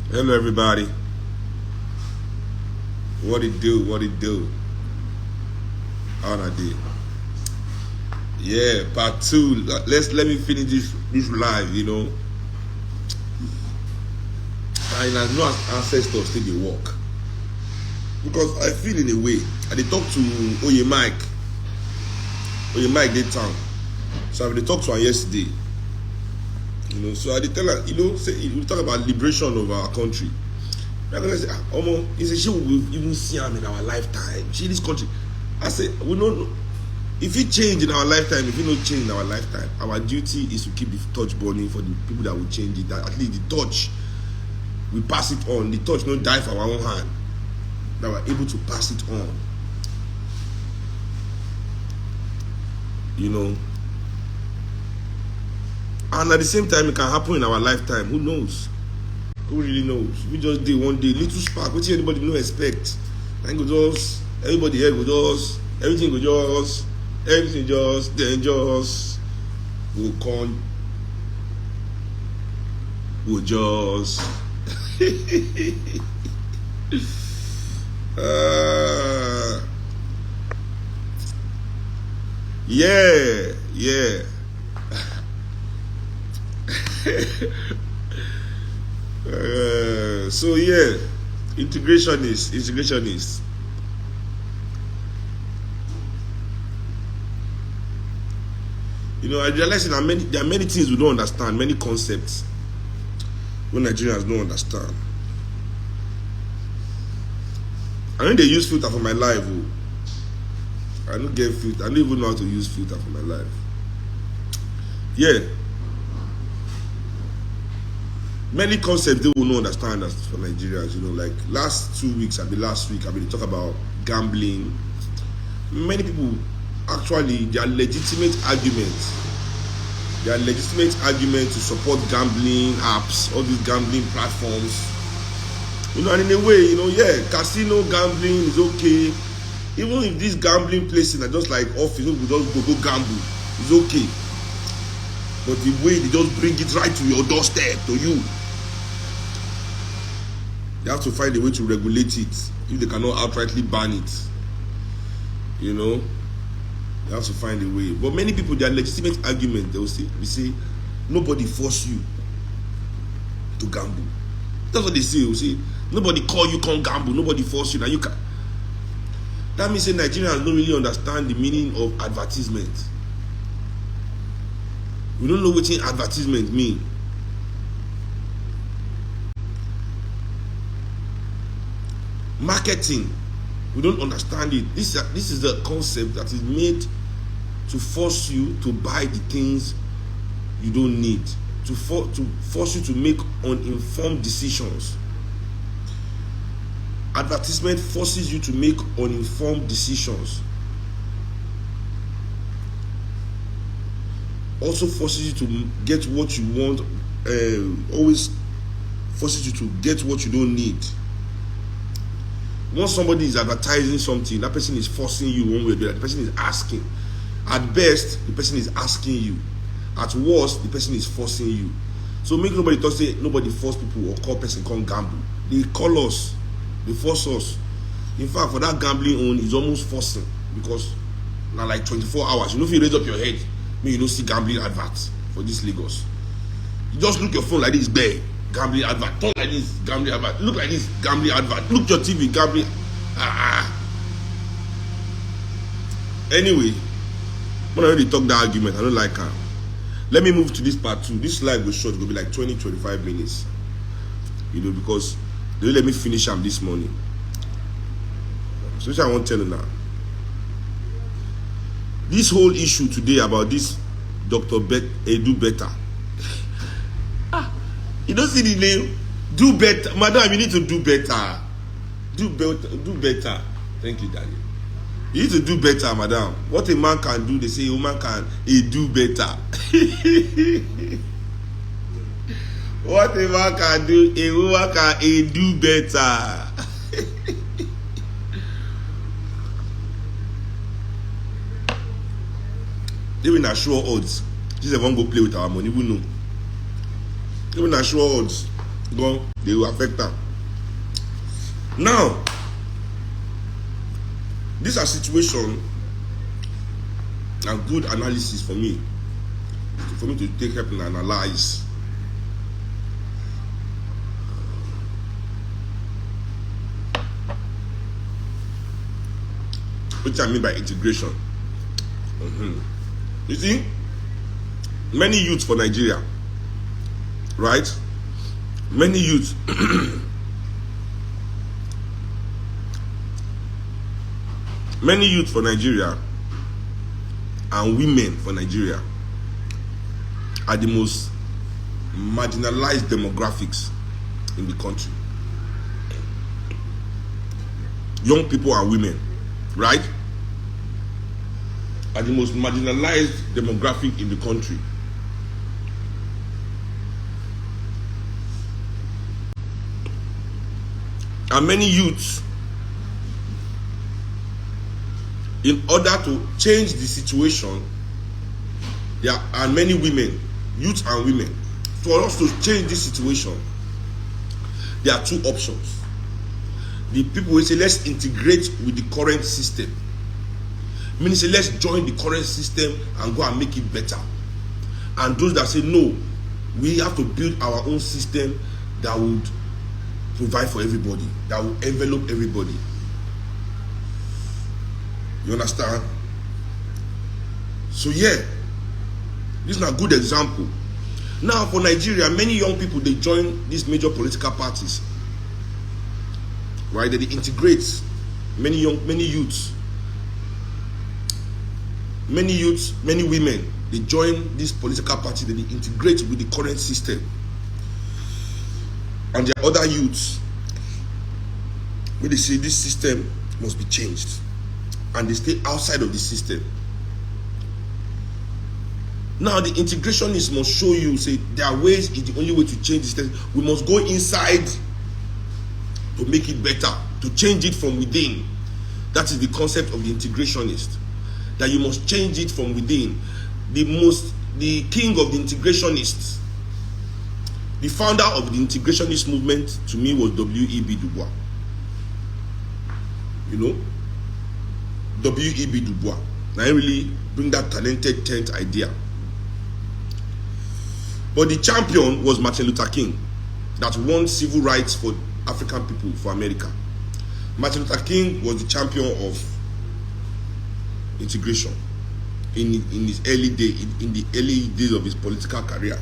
Hello everybody. What it do? What it do? How I did? Yeah, part two. Let me finish this live. And I know ancestors still dey work because I feel in a way. I dey talk to Mike dey town. So I dey talk to her yesterday. So I dey tell her. Say we talk about liberation of our country. I'm gonna say, he said, she will even see him in our lifetime. She this country. I say, we don't know. If it change in our lifetime, if it not change in our lifetime, our duty is to keep the torch burning for the people that will change it. That at least the torch, we pass it on. The torch not die for our own hand. That we're able to pass it on. And at the same time, it can happen in our lifetime. Who knows? Who really knows? We just did one day, little spark. What anybody no expect? And go just everybody here go just everything just then just will come. Will just yeah. So yeah, integrationist. I realize that there are many things we don't understand, many concepts when Nigerians don't understand. I know they use filter for my life. I don't get filter. I don't even know how to use filter for my life. Yeah. Many concepts they will not understand as for Nigerians, like last week I've been talk about gambling. Many people actually their legitimate argument to support gambling apps, all these gambling platforms. And in a way, casino gambling is okay. Even if these gambling places are just like office, we just go gamble, it's okay. But the way they just bring it right to your doorstep, to you, they have to find a way to regulate it. If they cannot outrightly ban it, they have to find a way. But many people, their legitimate argument, they say, nobody force you to gamble. That's what they say. They say, nobody call you can't gamble. Nobody force you. Now you can. That means that Nigerians don't really understand the meaning of advertisement. We don't know what advertisement mean. Marketing, we don't understand it. This is a concept that is made to force you to buy the things you don't need, to force you to make uninformed decisions. Advertisement forces you to make uninformed decisions. Also forces you to get what you want, always forces you to get what you don't need. Once somebody is advertising something, that person is forcing you one way or the other. The person is asking. At best, the person is asking you. At worst, the person is forcing you. So make nobody talk, say nobody force people or call person come gamble. They call us, they force us. In fact, for that gambling on, it's almost forcing because now like 24 hours. If you raise up your head, maybe you don't see gambling adverts for this Lagos. You just look your phone like this, bare. Gambling advert, talk like this, gambling advert, look like this, gambling advert, look your TV, gambling. Anyway, when I already talk that argument, I don't like her. Let me move to this part 2. This live was short, it will be like 20-25 minutes. Because they let me finish them this morning. So which I want to tell you now. This whole issue today about this Dr. Edu Betta. You don't see the name? Do better. Madam, you need to do better. Do better. Thank you, Daddy. You need to do better, madam. What a man can do, they say a woman can do better. What a man can do, a woman can do better. They will assure odds. This is one go play with our money, we know. Even sure odds. gone, they will affect them. Now, these are situations and good analysis for me to take help and analyze. Which I mean by integration. You see, many youths for Nigeria, right? Many youths many youth for Nigeria and women for Nigeria are the most marginalized demographics in the country. Young people and women, right, are the most marginalized demographic in the country. And many youths, in order to change the situation, there are many women, youth and women, for us to change this situation, there are two options. The people will say, let's integrate with the current system. Meaning, say, let's join the current system and go and make it better. And those that say, no, we have to build our own system that would provide for everybody, that will envelop everybody. You understand? So yeah, this is a good example. Now for Nigeria, many young people, they join these major political parties, right? They integrate many youths, many women. They join this political party, they integrate with the current system. And there are other youths where they say this system must be changed, and they stay outside of the system. Now the integrationists must show you, say, there are ways, it's the only way to change the system. We must go inside to make it better, to change it from within. That is the concept of the integrationist, that you must change it from within. The king of the integrationists, the founder of the integrationist movement, to me, was W.E.B. Du Bois. You know, W.E.B. Du Bois. I really bring that talented 10th idea. But the champion was Martin Luther King, that won civil rights for African people, for America. Martin Luther King was the champion of integration in his early days of his political career.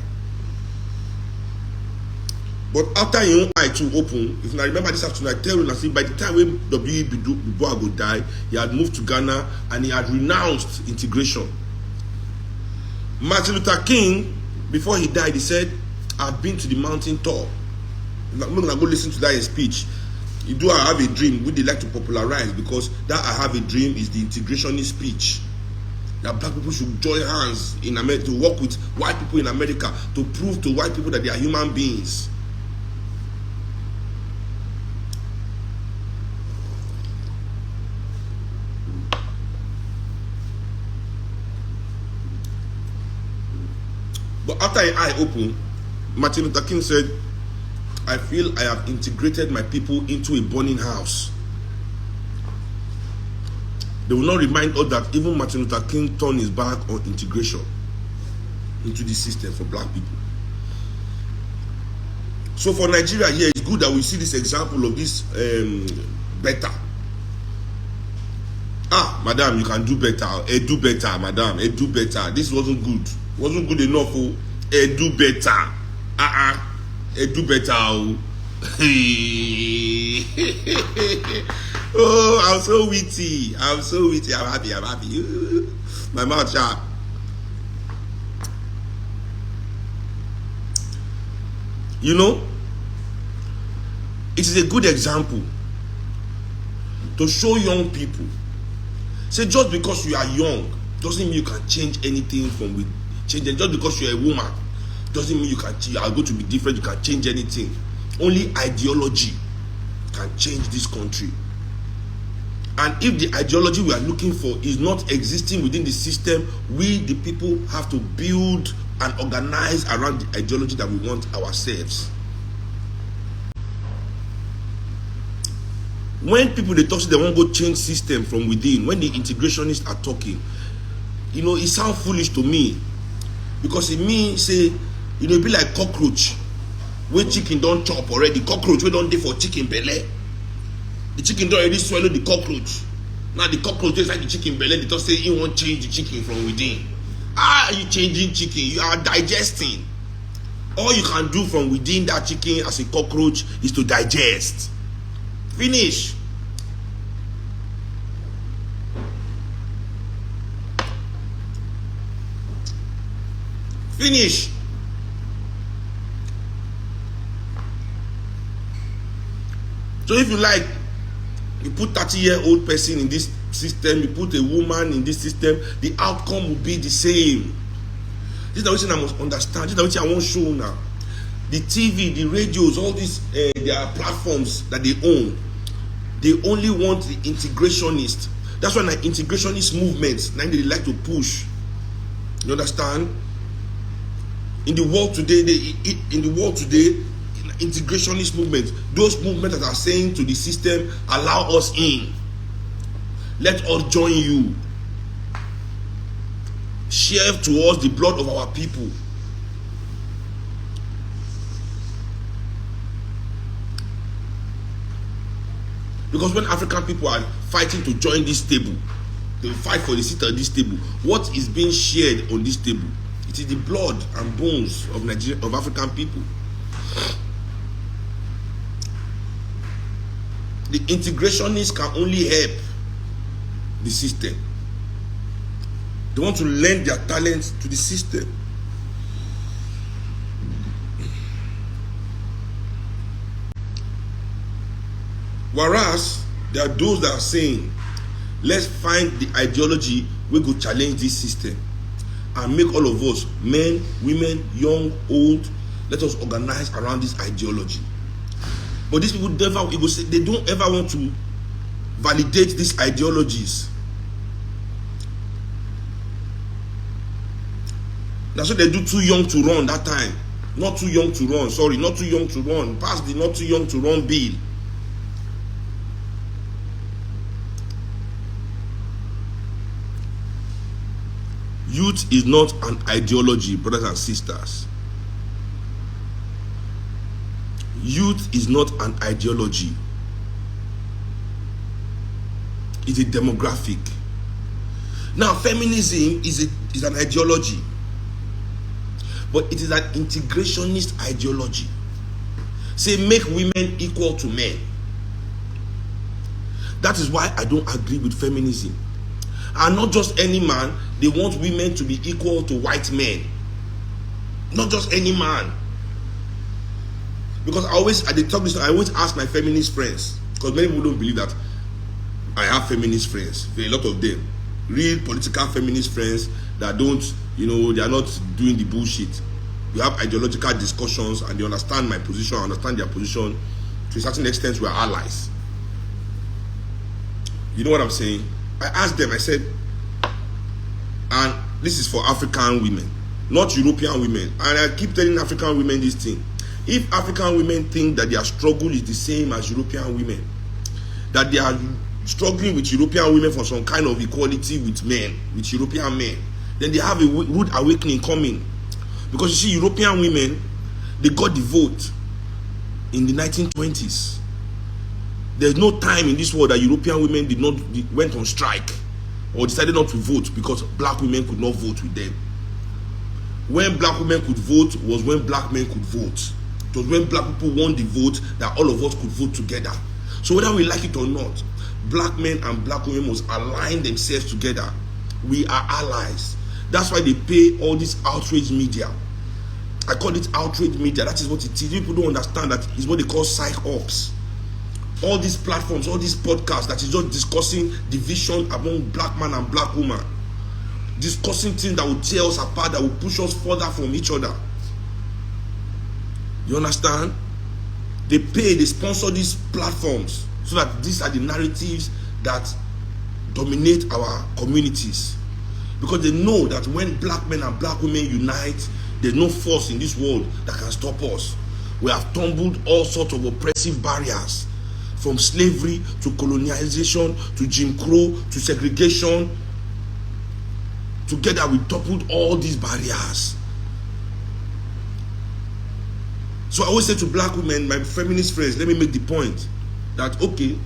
But after his own eye to open, if I remember this afternoon, I tell you, I say, by the time when W.E.B. Du Bois go die, he had moved to Ghana and he had renounced integration. Martin Luther King, before he died, he said, I've been to the mountain top. I'm not going to go listen to that in speech. You do, I have a dream, which they like to popularize, because that I have a dream is the integrationist speech. That black people should join hands in America to work with white people in America to prove to white people that they are human beings. But after an eye opened, Martin Luther King said, I feel I have integrated my people into a burning house. They will not remind us that even Martin Luther King turned his back on integration into the system for black people. So for Nigeria here, it's good that we see this example of this better. Ah, madam, you can do better. Edu Betta, madam. Edu Betta. This wasn't good. Wasn't good enough. Oh. Edu Betta. Edu Betta. Oh. Oh, I'm so witty. I'm happy. My mouth sharp. You know, it is a good example to show young people. Say, just because you are young doesn't mean you can change anything from with change. Just because you're a woman doesn't mean you are going to be different. You can change anything. Only ideology can change this country. And if the ideology we are looking for is not existing within the system, we the people have to build and organize around the ideology that we want ourselves. When people they talk, they won't go change system from within. When the integrationists are talking, you know, it sounds foolish to me, because it means say, you know, it be like cockroach when chicken don't chop already. Cockroach we don't dey for chicken belly. The chicken don't already swallow the cockroach. Now the cockroach just like the chicken belly. They just say you won't change the chicken from within. How are you changing chicken? You are digesting. All you can do from within that chicken as a cockroach is to digest. Finish. Finish. So if you like, you put 30-year-old person in this system, you put a woman in this system, the outcome will be the same. This is the reason I must understand. This is the reason I won't show now. The TV, the radios, all these their platforms that they own, they only want the integrationist. That's why the integrationist movements now they like to push. You understand? In the world today, integrationist movement, those movements that are saying to the system, allow us in, let us join you, share to us the blood of our people. Because when African people are fighting to join this table, they fight for the seat at this table. What is being shared on this table? It is the blood and bones of Nigeria, of African people. The integrationists can only help the system. They want to lend their talents to the system. Whereas there are those that are saying, let's find the ideology we go challenge this system and make all of us, men, women, young, old, let us organize around this ideology. But these people never, they don't ever want to validate these ideologies. That's what they do. Too young to run that time. Not too young to run. Sorry, not too young to run. Pass the not too young to run bill. Youth is not an ideology, brothers and sisters. Youth is not an ideology. It's a demographic. Now, feminism is an ideology, but it is an integrationist ideology. Say, make women equal to men. That is why I don't agree with feminism. And not just any man, they want women to be equal to white men. Not just any man. Because I always ask my feminist friends, because many people don't believe that I have feminist friends. There are a lot of them. Real political feminist friends that don't, you know, they are not doing the bullshit. We have ideological discussions and they understand my position, I understand their position. To a certain extent, we are allies. You know what I'm saying? I asked them, I said, and this is for African women, not European women. And I keep telling African women this thing. If African women think that their struggle is the same as European women, that they are struggling with European women for some kind of equality with men, with European men, then they have a rude awakening coming. Because you see, European women, they got the vote in the 1920s. There's no time in this world that European women went on strike or decided not to vote because black women could not vote with them. When black women could vote was when black men could vote. It was when black people won the vote that all of us could vote together. So whether we like it or not, black men and black women must align themselves together. We are allies. That's why they pay all this outrage media. I call it outrage media. That is what it is. People don't understand that it's what they call psych ops. All these platforms, all these podcasts that is just discussing division among black man and black woman, discussing things that will tear us apart, that will push us further from each other. You understand? They pay, they sponsor these platforms so that these are the narratives that dominate our communities. Because they know that when black men and black women unite, there's no force in this world that can stop us. We have tumbled all sorts of oppressive barriers from slavery to colonization to Jim Crow to segregation. Together we toppled all these barriers. So I always say to black women, my feminist friends, let me make the point that, okay,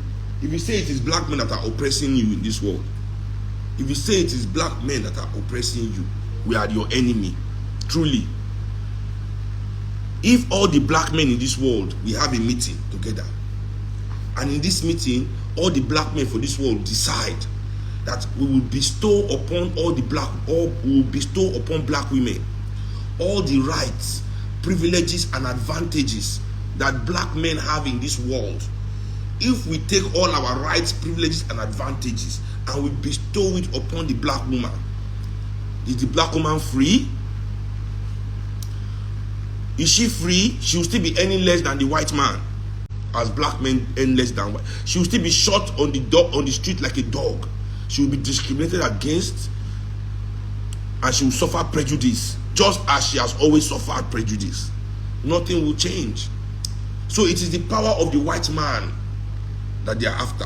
if you say it is black men that are oppressing you in this world, if you say it is black men that are oppressing you, we are your enemy, truly. If all the black men in this world, we have a meeting together, and in this meeting, all the black men for this world decide that we will bestow upon we will bestow upon black women all the rights, privileges, and advantages that black men have in this world. If we take all our rights, privileges, and advantages and we bestow it upon the black woman, is the black woman free? Is she free? She will still be earning less than the white man, as black men earn less than white. She will still be shot on the street like a dog. She will be discriminated against, and she will suffer prejudice, just as she has always suffered prejudice. Nothing will change. So it is the power of the white man that they are after.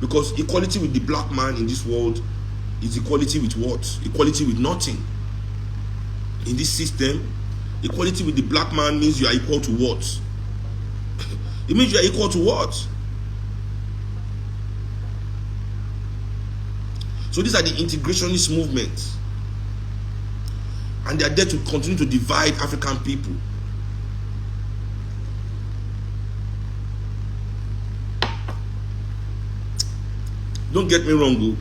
Because equality with the black man in this world is equality with what? Equality with nothing. In this system, equality with the black man means you are equal to what? It means you are equal to what? So these are the integrationist movements. And they are there to continue to divide African people. Don't get me wrong,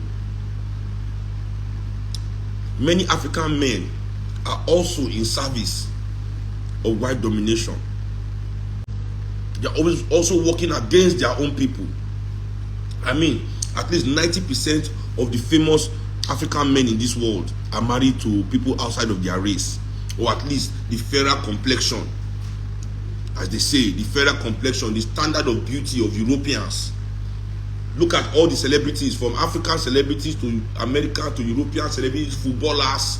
many African men are also in service of white domination. They are always also working against their own people. I mean, at least 90% of the famous African men in this world are married to people outside of their race, or at least the fairer complexion, as they say, the fairer complexion, the standard of beauty of Europeans. Look at all the celebrities, from African celebrities to American to European celebrities, footballers,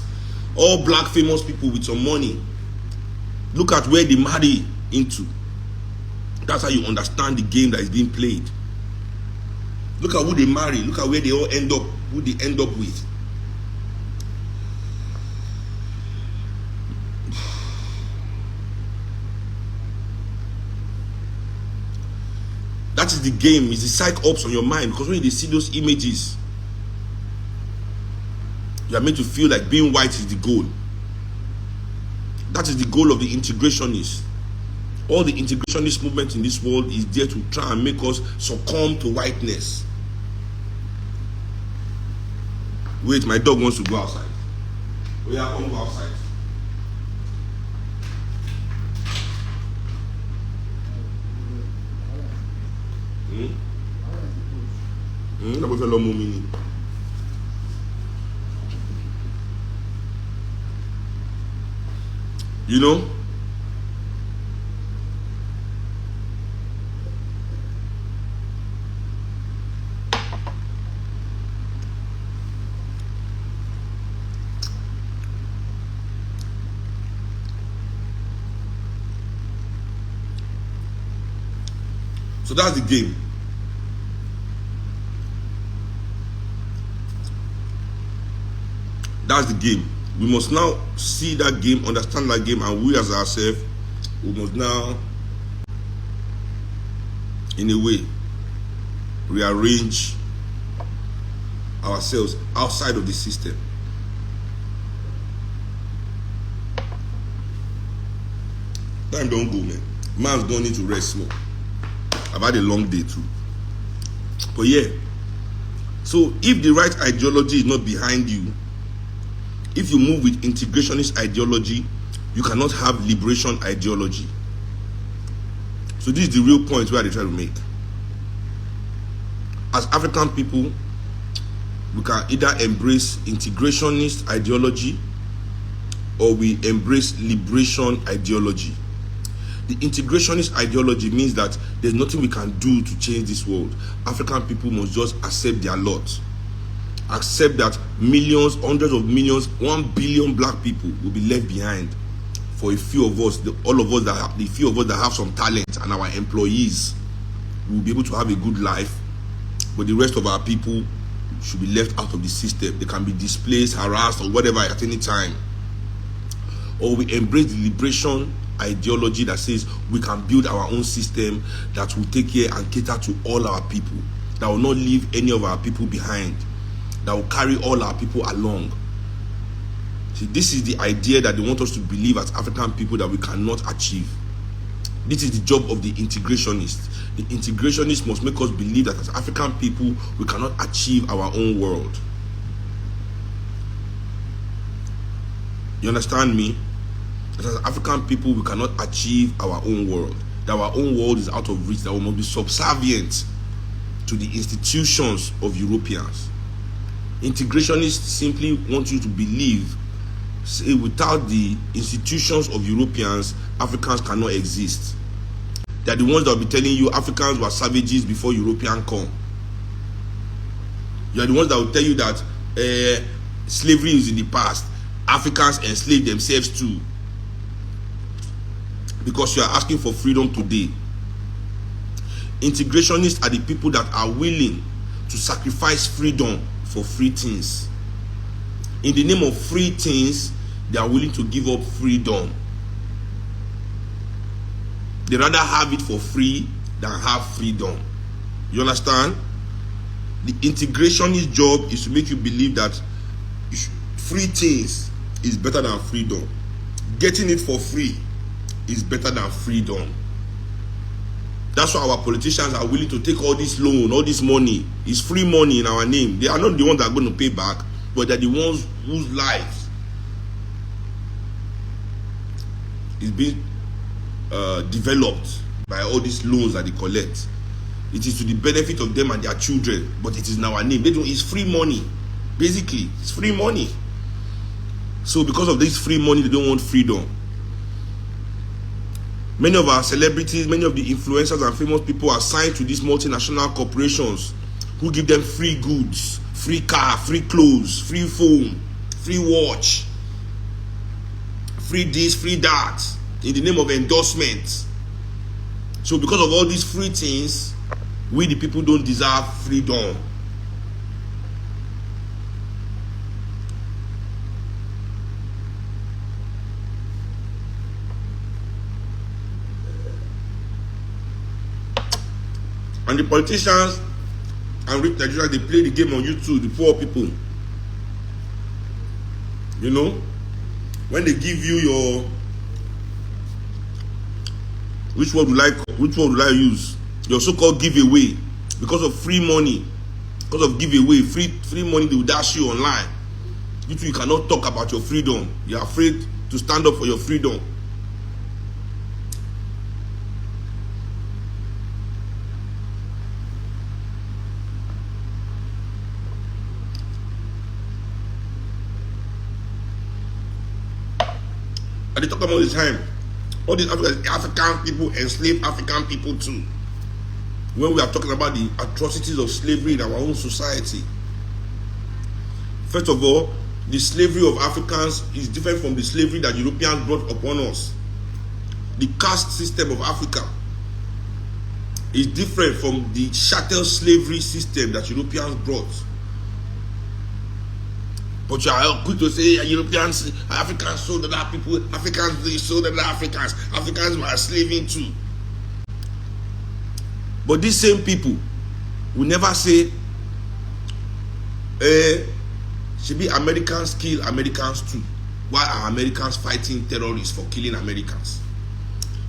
all black famous people with some money. Look at where they marry into. That's how you understand the game that is being played. Look at who they marry. Look at where they all end up, who they end up with. That is the game. It's the psych ops on your mind, because when you see those images, you are meant to feel like being white is the goal. That is the goal of the integrationists. All the integrationist movement in this world is there to try and make us succumb to whiteness. Wait, my dog wants to go outside. Oh yeah, come go outside. You know? So that's the game. That's the game. We must now see that game, understand that game, and we as ourselves, we must now, in a way, rearrange ourselves outside of the system. Time don't go, man. Man's gonna need to rest more. I've had a long day too. But yeah, so if the right ideology is not behind you, if you move with integrationist ideology, you cannot have liberation ideology. So this is the real point where they try to make. As African people, we can either embrace integrationist ideology or we embrace liberation ideology. The integrationist ideology means that there's nothing we can do to change this world. African people must just accept their lot. Accept that millions, hundreds of millions, 1 billion black people will be left behind for a few of us, all of us that have, the few of us that have some talent, and our employees. we will be able to have a good life, but the rest of our people should be left out of the system. They can be displaced, harassed, or whatever at any time. Or we embrace the liberation ideology that says we can build our own system that will take care and cater to all our people, that will not leave any of our people behind, that will carry all our people along. See, this is the idea that they want us to believe as African people that we cannot achieve. This is the job of the integrationist. The integrationist must make us believe that as African people, we cannot achieve our own world. You understand me? That as African people, we cannot achieve our own world. That our own world is out of reach. That we must be subservient to the institutions of Europeans. Integrationists simply want you to believe, say, without the institutions of Europeans, Africans cannot exist. They are the ones that will be telling you Africans were savages before Europeans come. You are the ones that will tell you that slavery is in the past. Africans enslaved themselves too. Because you are asking for freedom today. Integrationists are the people that are willing to sacrifice freedom for free things. In the name of free things, they are willing to give up freedom. They rather have it for free than have freedom. You understand? The integrationist job is to make you believe that free things is better than freedom. Getting it for free is better than freedom. That's why our politicians are willing to take all this loan, all this money. It's free money in our name. They are not the ones that are going to pay back, but they're the ones whose lives is being developed by all these loans that they collect. It is to the benefit of them and their children, but it is in our name. It's free money. Basically, it's free money. So because of this free money, they don't want freedom. Many of our celebrities, many of the influencers and famous people are signed to these multinational corporations who give them free goods, free car, free clothes, free phone, free watch, free this, free that, in the name of endorsement. So because of all these free things, we the people don't deserve freedom. And the politicians and rich Nigerians, they play the game on YouTube, the poor people. You know, when they give you your, which word will I use? Your so-called giveaway, because of free money, because of giveaway, free money, they will dash you online. You too, you cannot talk about your freedom. You are afraid to stand up for your freedom. And they talk about all the time. All these African people enslave African people too. When we are talking about the atrocities of slavery in our own society. First of all, the slavery of Africans is different from the slavery that Europeans brought upon us. The caste system of Africa is different from the chattel slavery system that Europeans brought. But you are quick to say Europeans, Africans sold other people, Africans they sold other Africans, Africans were enslaving too. But these same people will never say, should be Americans kill Americans too. Why are Americans fighting terrorists for killing Americans?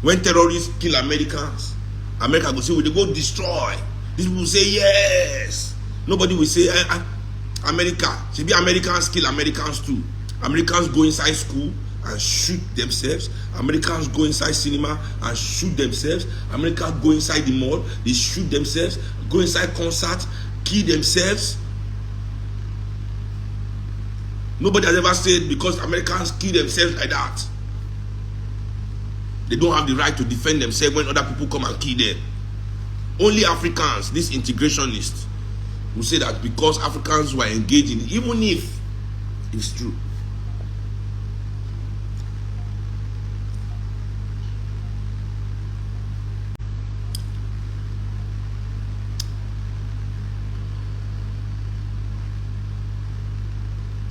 When terrorists kill Americans, America will say, will they go destroy? These people will say yes. Nobody will say, America, should be Americans kill Americans too. Americans go inside school and shoot themselves. Americans go inside cinema and shoot themselves. Americans go inside the mall, they shoot themselves. Go inside concert, kill themselves. Nobody has ever said because Americans kill themselves like that, they don't have the right to defend themselves when other people come and kill them. Only Africans, these integrationists, will say that because Africans were engaged in, even if it's true.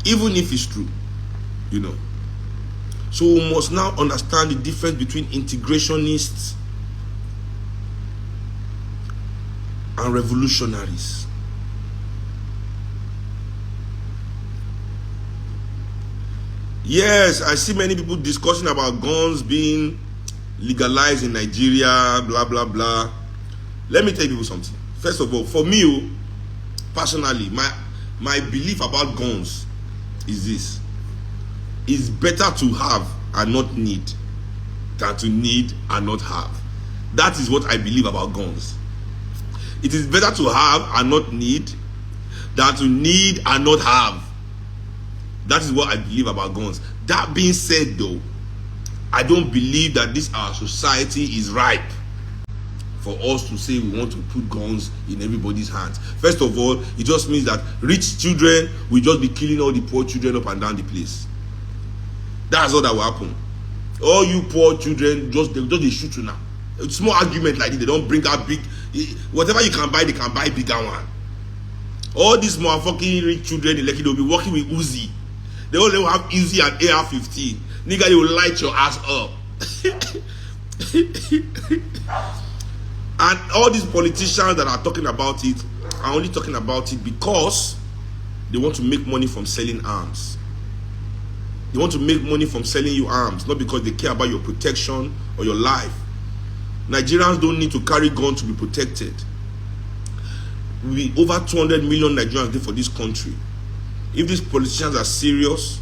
even if it's true, you know. So we must now understand the difference between integrationists and revolutionaries. Yes, I see many people discussing about guns being legalized in Nigeria, blah blah blah. Let me tell you people something. First of all, for me, personally, my belief about guns is this: it's better to have and not need than to need and not have. That is what I believe about guns. It is better to have and not need than to need and not have. That is what I believe about guns. That being said, though, I don't believe that this our society is ripe for us to say we want to put guns in everybody's hands. First of all, it just means that rich children will just be killing all the poor children up and down the place. That's all that will happen. All you poor children, they shoot you now. A small argument like this, they don't bring out big. Whatever you can buy, they can buy bigger one. All these motherfucking rich children, like they'll be working with Uzi. They only have Uzi and AR-15. Nigga, they will light your ass up. And all these politicians that are talking about it are only talking about it because they want to make money from selling arms. They want to make money from selling you arms, not because they care about your protection or your life. Nigerians don't need to carry guns to be protected. We over 200 million Nigerians live for this country. If these politicians are serious,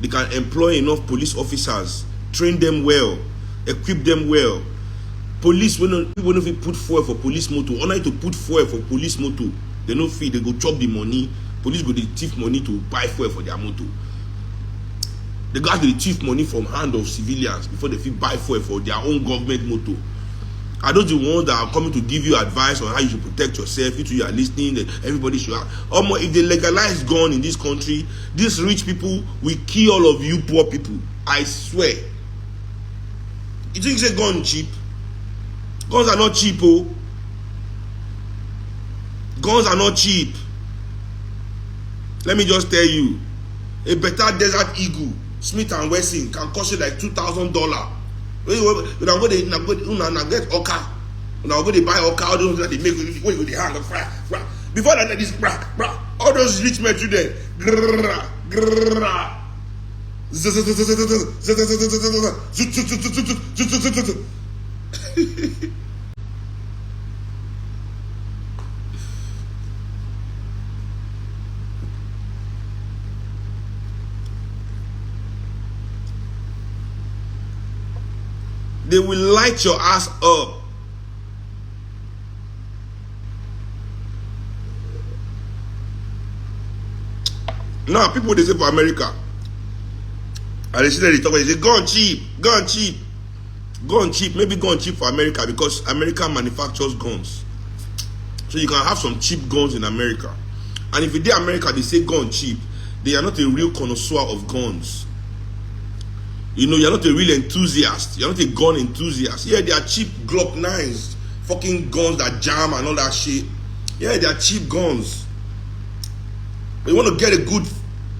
they can employ enough police officers, train them well, equip them well. Police, when they put fuel for police motor, only to put fuel for police motor, they no fee, they go chop the money. Police go the thief money to buy fuel for their motor. They got the thief money from hand of civilians before they buy fuel for their own government motor. Are those the ones that are coming to give you advice on how you should protect yourself? If you are listening, everybody should have. If they legalize gun in this country, these rich people will kill all of you poor people. I swear. You think say gun cheap? Guns are not cheap, oh. Guns are not cheap. Let me just tell you, a better Desert Eagle, Smith and Wesson can cost you like $2,000. When you go to get Oka, now go to buy Oka, all those that they make when you go to hang before that this all those rich men today. They will light your ass up. Now, people they say for America, and they say they talk about, they say gun cheap, gun cheap, gun cheap. Maybe gun cheap for America because America manufactures guns, so you can have some cheap guns in America. And if you did America, they say gun cheap. They are not a real connoisseur of guns. You know, you're not a real enthusiast. You're not a gun enthusiast. Yeah, they are cheap Glock 9s, fucking guns that jam and all that shit. Yeah, they are cheap guns. But you want to get a good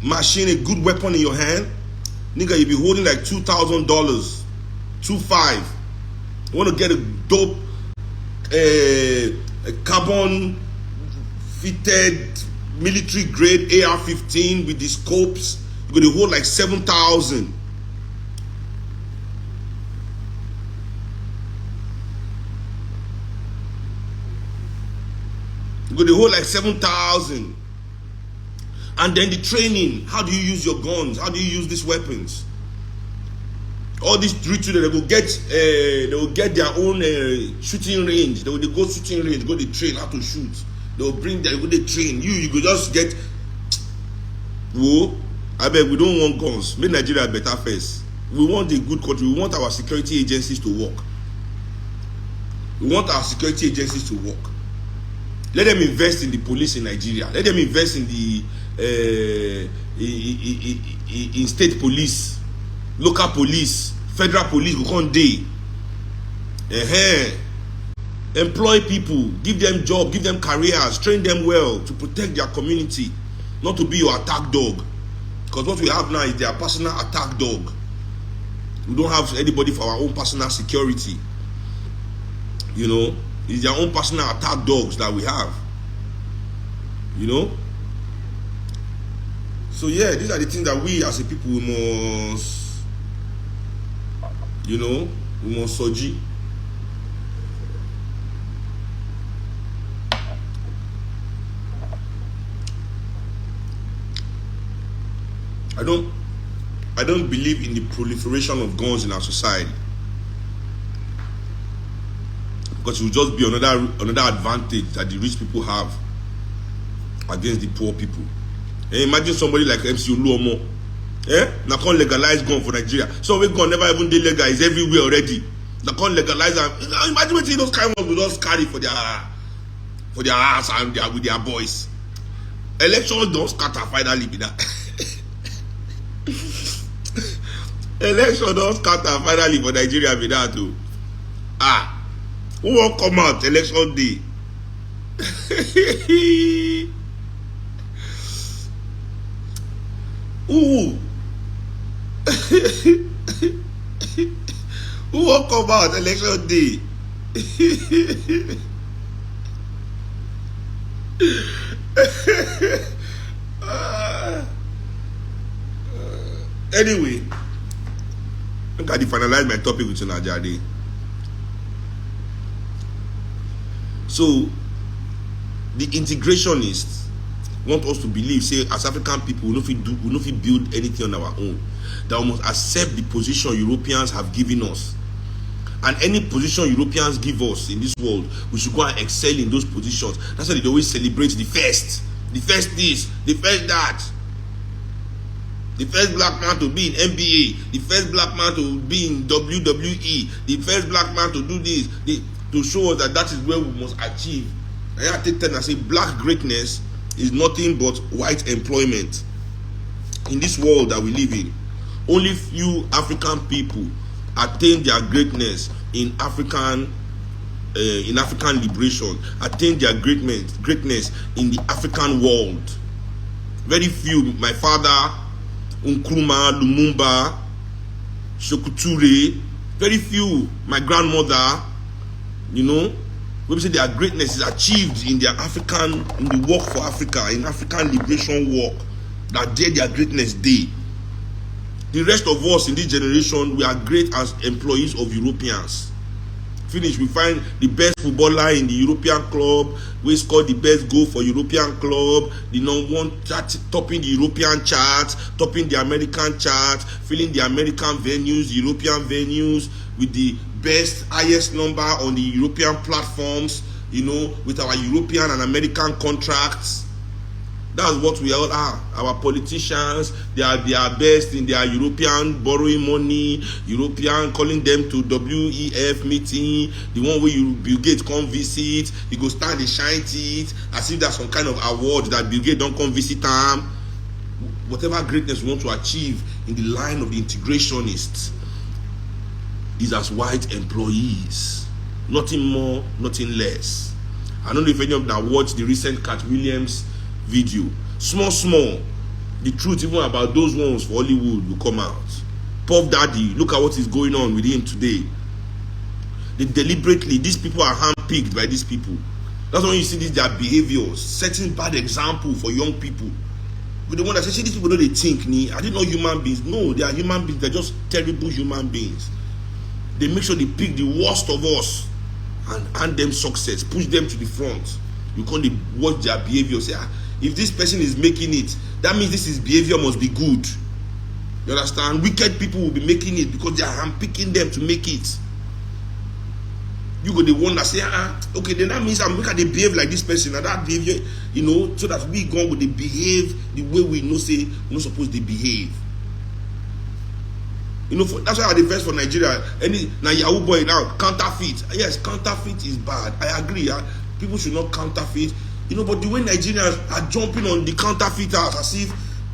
machine, a good weapon in your hand, nigga, you be holding like $2,000, $2,500. You want to get a dope, a carbon fitted military grade AR-15 with the scopes. You're going to hold like 7,000. You got the whole like 7,000. And then the training. How do you use your guns? How do you use these weapons? All these three children, they will get their own shooting range. They will go shooting range, go they train how to shoot. They will bring their go they train. You go just get. Whoa, I beg, we don't want guns. Make Nigeria better first. We want a good country. We want our security agencies to work. We want our security agencies to work. Let them invest in the police in Nigeria. Let them invest in the in state police, local police, federal police. Go on day. Employ people, give them job, give them careers, train them well to protect their community, not to be your attack dog. Because what we have now is their personal attack dog. We don't have anybody for our own personal security. You know, it's their own personal attack dogs that we have. You know? So yeah, these are the things that we as a people must, you know, we must soji. I don't believe in the proliferation of guns in our society, because it will just be another advantage that the rich people have against the poor people. And imagine somebody like MC Oluomo, now can't legalize gun for Nigeria. So we gun never even dey legal, is everywhere already. They can't legalize them. Imagine what those kind of will just carry for their ass and with their boys. Elections don't scatter finally be that. Election don't scatter finally for Nigeria be that too. Who won't come out election day? Who won't come out election day? Anyway, look at the finalize my topic with Najadi. So the integrationists want us to believe, say, as African people, we no fit build anything on our own. That we must accept the position Europeans have given us. And any position Europeans give us in this world, we should go and excel in those positions. That's why they always celebrate the first this, the first that. The first black man to be in NBA, the first black man to be in WWE, the first black man to do this, to show us that is where we must achieve. And I take 10 and say black greatness is nothing but white employment. In this world that we live in, only few African people attain their greatness in African liberation, attain their greatness in the African world. Very few. My father, Nkrumah, Lumumba, Shokuture, very few. My grandmother, you know, we say their greatness is achieved in their in the work for Africa, in African liberation work. That their greatness day. The rest of us in this generation, we are great as employees of Europeans. Finish, we find the best footballer in the European club, we score the best goal for European club, the number one chart, topping the European charts, topping the American charts, filling the American venues, the European venues, with the best, highest number on the European platforms, you know, with our European and American contracts. That's what we all are. Our politicians, they are best in their European borrowing money, European calling them to WEF meeting, the one where Bill Gates come visit, you go stand and shine it, as if there's some kind of award that Bill Gates don't come visit them. Whatever greatness we want to achieve in the line of the integrationists is as white employees. Nothing more, nothing less. I don't know if any of them that watched the recent Cat Williams video, small, the truth even about those ones for Hollywood will come out. Puff Daddy, look at what is going on with him today. They deliberately, these people are handpicked by these people. That's when you see this, their behaviors, setting bad example for young people. But the one that says, see, these people know they think, I didn't know human beings. No, they are human beings, they're just terrible human beings. They make sure they pick the worst of us and hand them success, push them to the front. You can't watch their behavior, say, if this person is making it, that means this behavior must be good. You understand? Wicked people will be making it because they are handpicking them to make it. You go the one that say, okay, then that means I'm looking at they behave like this person, and that behavior, you know, so that we go with the behave the way we know say we're not supposed to behave. You know, that's why I the first for Nigeria. Now Yahoo boy now counterfeit. Yes, counterfeit is bad. I agree. People should not counterfeit. You know, but the way Nigerians are jumping on the counterfeiters as if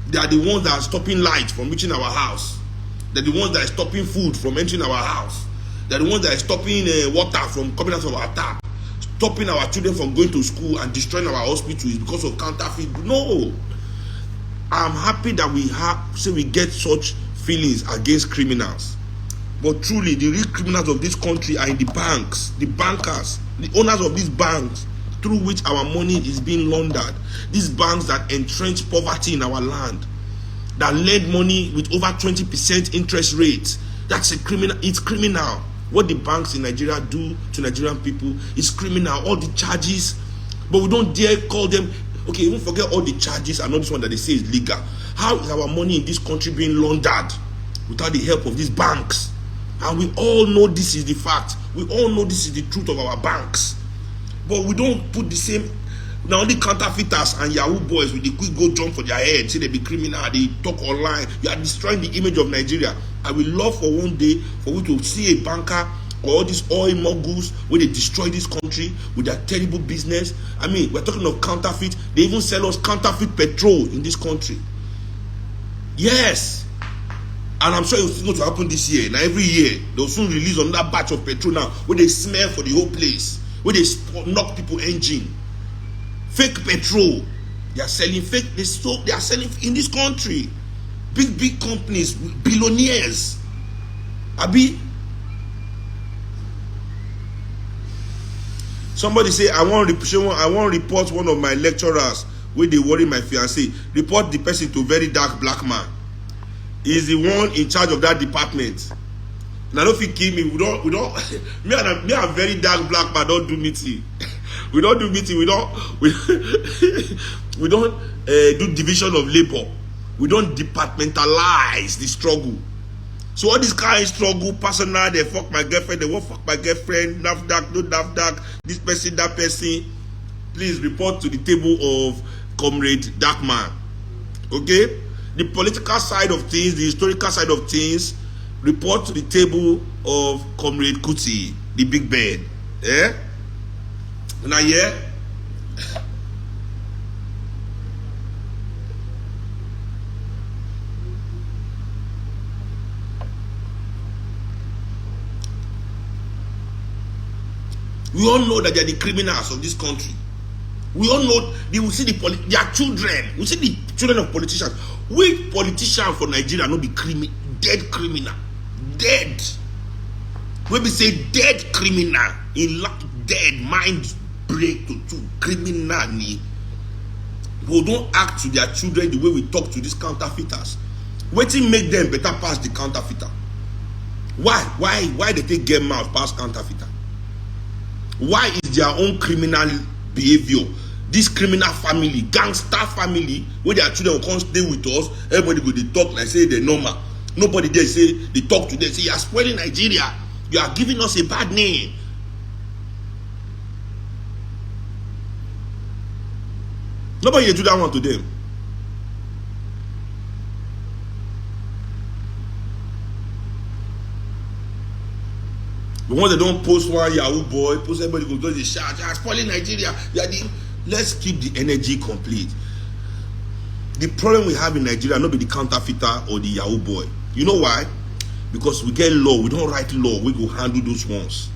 they are the ones that are stopping light from reaching our house. They're the ones that are stopping food from entering our house. They're the ones that are stopping water from coming out of our tap. Stopping our children from going to school and destroying our hospitals because of counterfeit. No. I'm happy that we get such feelings against criminals. But truly, the real criminals of this country are in the banks, the bankers, the owners of these banks through which our money is being laundered. These banks that entrench poverty in our land, that lend money with over 20% interest rates. That's a criminal. It's criminal. What the banks in Nigeria do to Nigerian people is criminal. All the charges, but we don't dare call them. Okay, even forget all the charges and all this one that they say is legal. How is our money in this country being laundered without the help of these banks? And we all know this is the fact. We all know this is the truth of our banks. But we don't put the same. Now only counterfeiters and Yahoo boys with the quick go jump for their head, say they be criminal, they talk online. You are destroying the image of Nigeria. I will love for one day for we to see a banker or all these oil moguls where they destroy this country with their terrible business. I mean, we're talking of counterfeit. They even sell us counterfeit petrol in this country. Yes. And I'm sure it's going to happen this year. Now every year, they'll soon release another batch of petrol now where they smell for the whole place, where they knock people engine. Fake petrol. They are selling fake. They are selling in this country. Big companies, billionaires. Abi. Somebody say, I want to report one of my lecturers where they worry my fiancé. Report the person to very dark black man. He's the one in charge of that department. Now if he kill me, we don't me and very dark black man don't do meeting. We don't do meeting, we don't do division of labor. We don't departmentalize the struggle. So all this kind of struggle, personal, they fuck my girlfriend, they won't fuck my girlfriend, NAFDAC, no NAFDAC, this person, that person. Please report to the table of Comrade Darkman. Okay? The political side of things, the historical side of things, report to the table of Comrade Kuti, the big bad. Eh? Now, yeah? We all know that they are the criminals of this country. We all know they will see their children. We see the children of politicians. Which politician for Nigeria not be dead criminal? Dead. When we say dead criminal, dead mind break to criminal. We don't act to their children the way we talk to these counterfeiters. Wetin make them better pass the counterfeiter? Why they take get mouth past counterfeiter? Why is their own criminal behavior, this criminal family, gangster family, where their children will come stay with us, everybody go they talk like say they're normal. Nobody there say they talk to them, say you are spoiling Nigeria, you are giving us a bad name. Nobody do that one to them. The ones that don't post one Yahoo boy, post everybody go do the shout, you are spoiling Nigeria. Let's keep the energy complete. The problem we have in Nigeria not be the counterfeiter or the Yahoo boy. You know why? Because we get law, we don't write law, we go handle those ones.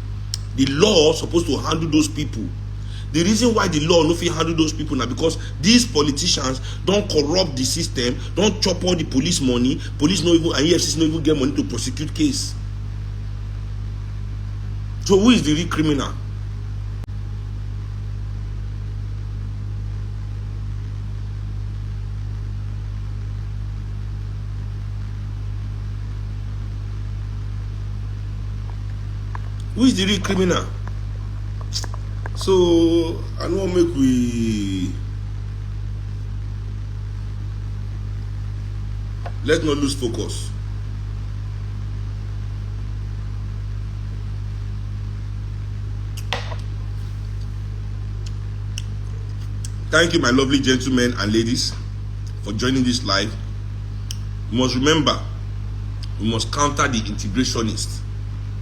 The law supposed to handle those people. The reason why the law no fit handle those people now because these politicians don't corrupt the system, don't chop all the police money. Police no even and EFCC no even get money to prosecute case. So who is the real criminal? Who is the real criminal? So I don't make we let's not lose focus. Thank you, my lovely gentlemen and ladies, for joining this live. We must remember, we must counter the integrationists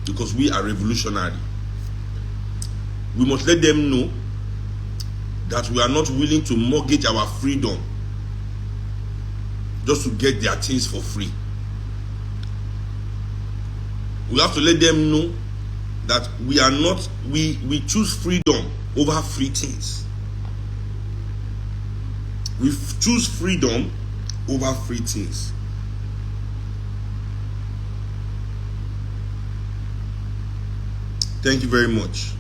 because we are revolutionary. We must let them know that we are not willing to mortgage our freedom just to get their things for free. We have to let them know that we are not, we choose freedom over free things. We choose freedom over free things. Thank you very much.